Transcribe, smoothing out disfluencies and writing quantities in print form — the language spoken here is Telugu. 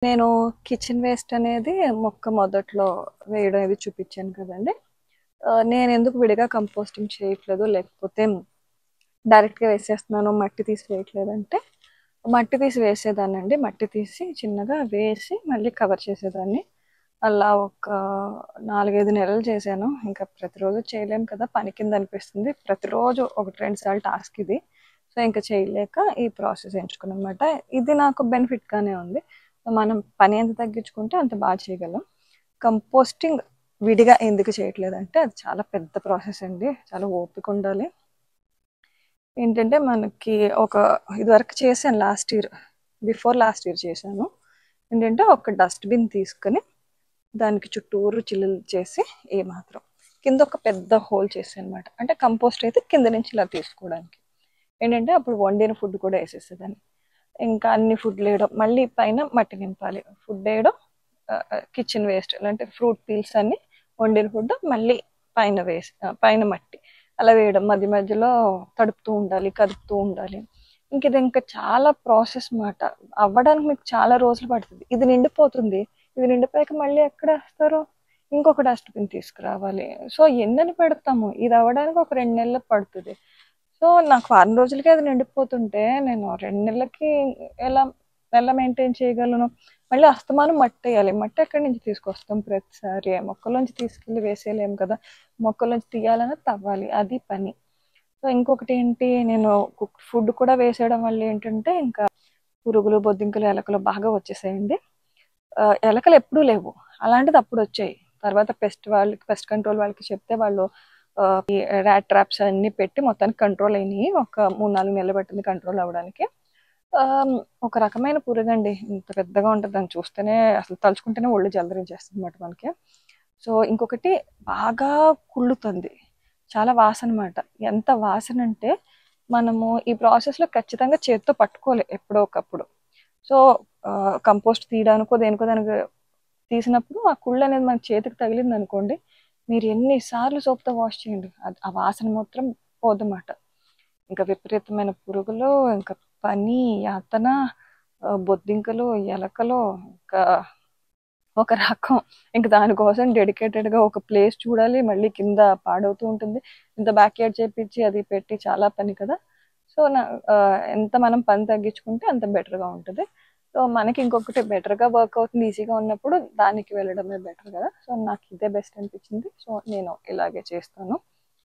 నేను కిచెన్ వేస్ట్ అనేది మొక్క మొదట్లో వేయడం అనేది చూపించాను కదండి. నేను ఎందుకు విడిగా కంపోస్టింగ్ చేయట్లేదు, లేకపోతే డైరెక్ట్గా వేసేస్తున్నాను, మట్టి తీసి వేయట్లేదు అంటే, మట్టి తీసి వేసేదాన్నండి. మట్టి తీసి చిన్నగా వేసి మళ్ళీ కవర్ చేసేదాన్ని. అలా ఒక 4-5 నెలలు చేశాను. ఇంకా ప్రతిరోజు చేయలేము కదా, పని కింద అనిపిస్తుంది. ప్రతిరోజు 1-2 సార్లు టాస్క్ ఇది. సో ఇంకా చేయలేక ఈ ప్రాసెస్ ఎంచుకున్నమాట. ఇది నాకు బెనిఫిట్గానే ఉంది. మనం పని ఎంత తగ్గించుకుంటే అంత బాగా చేయగలం. కంపోస్టింగ్ విడిగా ఎందుకు చేయట్లేదంటే, అది చాలా పెద్ద ప్రాసెస్ అండి, చాలా ఓపిక ఉండాలి. ఏంటంటే మనకి ఇదివరకు చేశాను, బిఫోర్ లాస్ట్ ఇయర్ చేశాను. ఏంటంటే ఒక డస్ట్బిన్ తీసుకొని దానికి చుట్టూరు చిల్లులు చేసి ఏమాత్రం కింద ఒక పెద్ద హోల్ చేసాను అనమాట. అంటే కంపోస్ట్ అయితే కింద నుంచి ఇలా తీసుకోవడానికి. ఏంటంటే అప్పుడు వండిన ఫుడ్ కూడా వేసేసేదాన్ని. ఇంకా అన్ని ఫుడ్ వేయడం, మళ్ళీ పైన మట్టి నింపాలి, ఫుడ్ వేయడం, కిచెన్ వేస్ట్ అంటే ఫ్రూట్ పీల్స్ అన్ని, వండిన ఫుడ్ మళ్ళీ పైన మట్టి అలా వేయడం, మధ్య మధ్యలో తడుపుతూ ఉండాలి, కదుపుతూ ఉండాలి. ఇంకా చాలా ప్రాసెస్ మాట. అవ్వడానికి మీకు చాలా రోజులు పడుతుంది. ఇది నిండిపోతుంది, ఇది నిండిపోయాక మళ్ళీ ఎక్కడ వేస్తారు, ఇంకొక డస్ట్బిన్ తీసుకురావాలి. సో ఎన్నని పెడతాము, ఇది అవ్వడానికి ఒక 2 నెలలు పడుతుంది. సో నాకు వారం రోజులకే అది నిండిపోతుంటే నేను 2 నెలలకి ఎలా ఎలా మెయింటైన్ చేయగలను? మళ్ళీ అస్తమానం మట్టి వేయాలి. మట్టి ఎక్కడి నుంచి తీసుకొస్తాం ప్రతిసారి? మొక్కలోంచి తీసుకెళ్ళి వేసేయలేము కదా, మొక్కలోంచి తీయాలన్నా తవ్వాలి, అది పని. సో ఇంకొకటి ఏంటి, నేను ఫుడ్ కూడా వేసేయడం వల్ల ఏంటంటే ఇంకా పురుగులు, బొద్దింకలు, ఎలకలు బాగా వచ్చేసాయండి. ఎలకలు ఎప్పుడూ లేవు, అలాంటిది అప్పుడు వచ్చాయి. తర్వాత పెస్ట్ కంట్రోల్ వాళ్ళకి చెప్తే వాళ్ళు ఈ ర్యాట్ ట్రాప్స్ అన్ని పెట్టి మొత్తానికి కంట్రోల్ అయినాయి. ఒక 3-4 నెలలు పట్టింది కంట్రోల్ అవ్వడానికి. ఒక రకమైన పురుగండి, ఇంత పెద్దగా ఉంటుంది, దాన్ని చూస్తేనే అసలు తలుచుకుంటేనే ఒళ్ళు జలదరించేస్తుంది అన్నమాట మనకి. సో ఇంకొకటి బాగా కుళ్ళుతుంది, చాలా వాసన అన్నమాట. ఎంత వాసన అంటే మనము ఈ ప్రాసెస్లో ఖచ్చితంగా చేతితో పట్టుకోవాలి ఎప్పుడో ఒకప్పుడు. సో కంపోస్ట్ తీయడానికో దేనికో దానికి తీసినప్పుడు ఆ కుళ్ళు అనేది మన చేతికి తగిలింది అనుకోండి, మీరు ఎన్నిసార్లు సోప్తో వాష్ చేయండి, ఆ వాసన మాత్రం పోదన్నమాట. ఇంకా విపరీతమైన పురుగులు, ఇంకా పని, యాతన, బొద్దింకలు, ఎలకలు, ఇంకా ఒక రకం. ఇంక దానికోసం డెడికేటెడ్గా ఒక ప్లేస్ చూడాలి, మళ్ళీ కింద పాడవుతూ ఉంటుంది, ఇంత బ్యాక్ యార్డ్ చేపించి అది పెట్టి చాలా పని కదా. సో ఎంత మనం పని తగ్గించుకుంటే అంత బెటర్గా ఉంటుంది. సో మనకి ఇంకొకటి బెటర్గా వర్క్ అవుతుంది, ఈజీగా ఉన్నప్పుడు దానికి వెళ్ళడమే బెటర్ కదా. సో నాకు ఇదే బెస్ట్ అనిపించింది. సో నేను ఇలాగే చేస్తాను.